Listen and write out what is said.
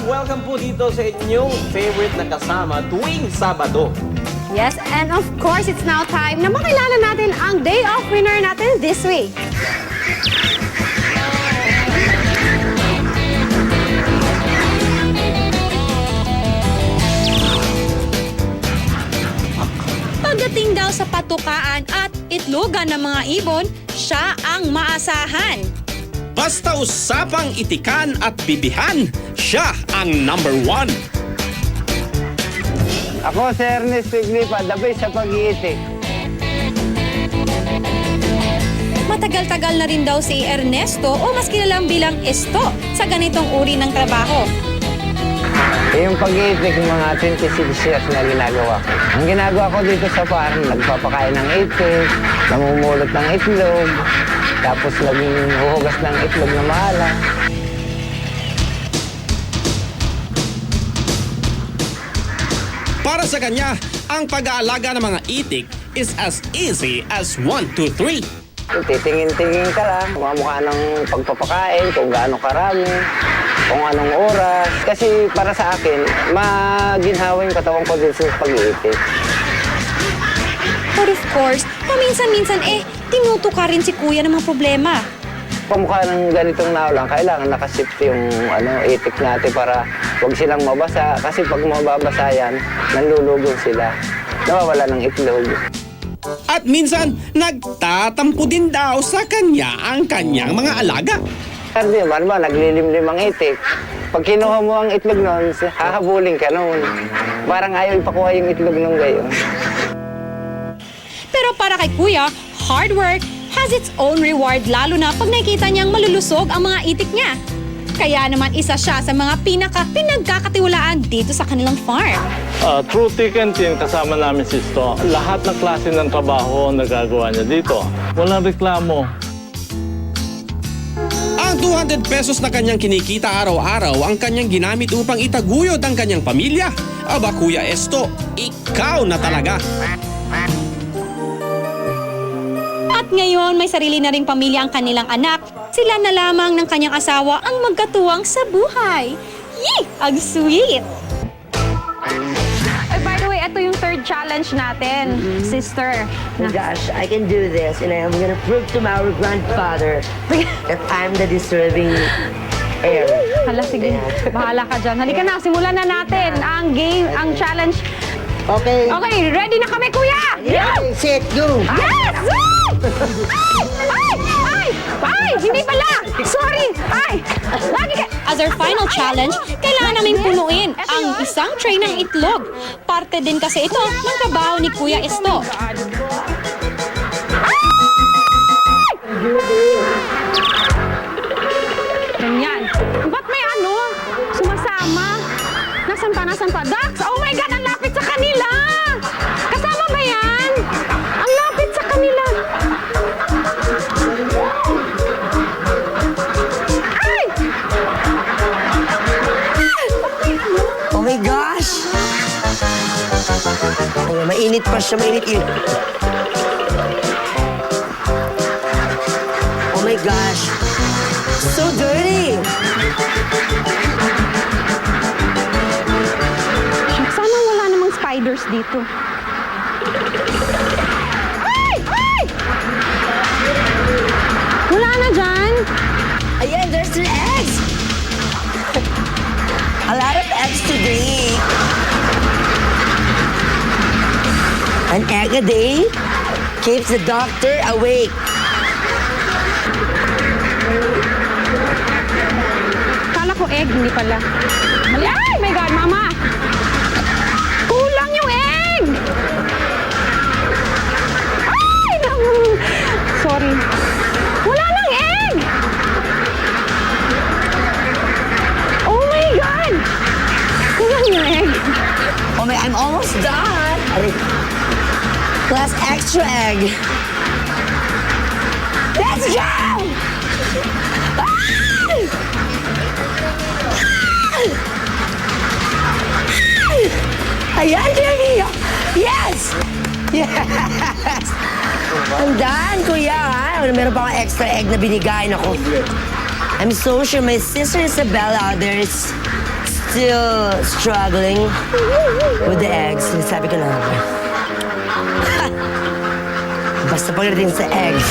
Welcome po dito sa inyong favorite na kasama tuwing Sabado. Yes, and of course, it's now time na makilala natin ang day off winner natin this week. Pagdating daw sa patukaan at itlogan ng mga ibon, siya ang maasahan. Basta usapang itikan at bibihan, siya ang number 1. Ako si Ernest Piglipa, the best sa pag-iitik. Matagal-tagal na rin daw si Ernesto o mas kilalang bilang Esto sa ganitong uri ng trabaho. Yung pag-iitik, mga 26 years na ginagawa ko. Ang ginagawa ko dito sa farm, nagpapakain ng itik, namumulot ng itlog, tapos naging huhugas ng itlog na mahala. Para sa kanya, ang pag-aalaga ng mga itik is as easy as 1, 2, 3. Titingin-tingin ka lang, mamukha ng pagpapakain, kung gaano karami, kung anong oras. Kasi para sa akin, maginhawa yung katawan ko din sa pag-iitik. But of course, paminsan-minsan tinutuka rin si Kuya ng mga problema. Pamukha ng ganitong naulang, kailangan nakasip yung itik natin para huwag silang mabasa. Kasi pag mababasa yan, nanlulugong sila. Nawawala ng itlog. At minsan, nagtatampo din daw sa kanya ang kanyang mga alaga. Sabi naman ba, naglilimlim ang itik. Pag kinuha mo ang itlog nun, hahabulin ka nun. Parang ayaw ipakuha yung itlog nung gayon. Pero para kay Kuya, hard work has its own reward lalo na pag nakikita niyang malulusog ang mga itik niya. Kaya naman isa siya sa mga pinagkakatiwalaan dito sa kanilang farm. Through thick and thin, kasama namin si Sto. Lahat ng klase ng trabaho nagagawa niya dito. Walang reklamo. Ang 200 pesos na kanyang kinikita araw-araw ang kanyang ginamit upang itaguyod ang kanyang pamilya. Aba Kuya Esto, ikaw na talaga. At ngayon, may sarili na ring pamilya ang kanilang anak. Sila na lamang ng kanyang asawa ang magkatuwang sa buhay. Yee! Ang sweet! By the way, ito yung third challenge natin, sister. Oh gosh, I can do this, and I'm gonna prove to my grandfather that I'm the deserving heir. Hala, sige. Bahala ka dyan. Halika na, simulan na natin ang game, ang challenge. Okay. Okay, ready na kami, Kuya! Ready, set, go! Yes! Ay! Ay! Hindi pala! Sorry! Ay! Lagi ka... As our final challenge, kailangan namin punuin ang isang tray ng itlog. Parte din kasi ito ng trabaho ni Kuya Esto. Ganyan. Ba't may sumasama? Nasan pa? Dax! Oh my God! Ang lapit sa kanila! Kasama ba yan? Ang lapit sa kanila! Ay! Oh my gosh! Oh, mainit pa siya, mainit. Oh my gosh! So dirty! Sana wala namang spiders dito. Ay! Ay! Wala na dyan. Ayan, there's the eggs! A lot of eggs today. An egg a day keeps the doctor awake. Kala ko egg, hindi pala. Mali. Ay, my God, Mama! Kulang yung egg! Ay! Sorry. Wala nang egg! Oh my God! Kulang yung egg. Oh my, I'm almost done. Plus extra egg. Let's go! Ayan, Jenny! Yes! Yes! Tandaan, kuya, ha? Meron pa akong extra egg na binigay. Ako. I'm so sure my sister Isabella out there is still struggling with the eggs. Sabi ko na nga. Basta pagdating sa eggs.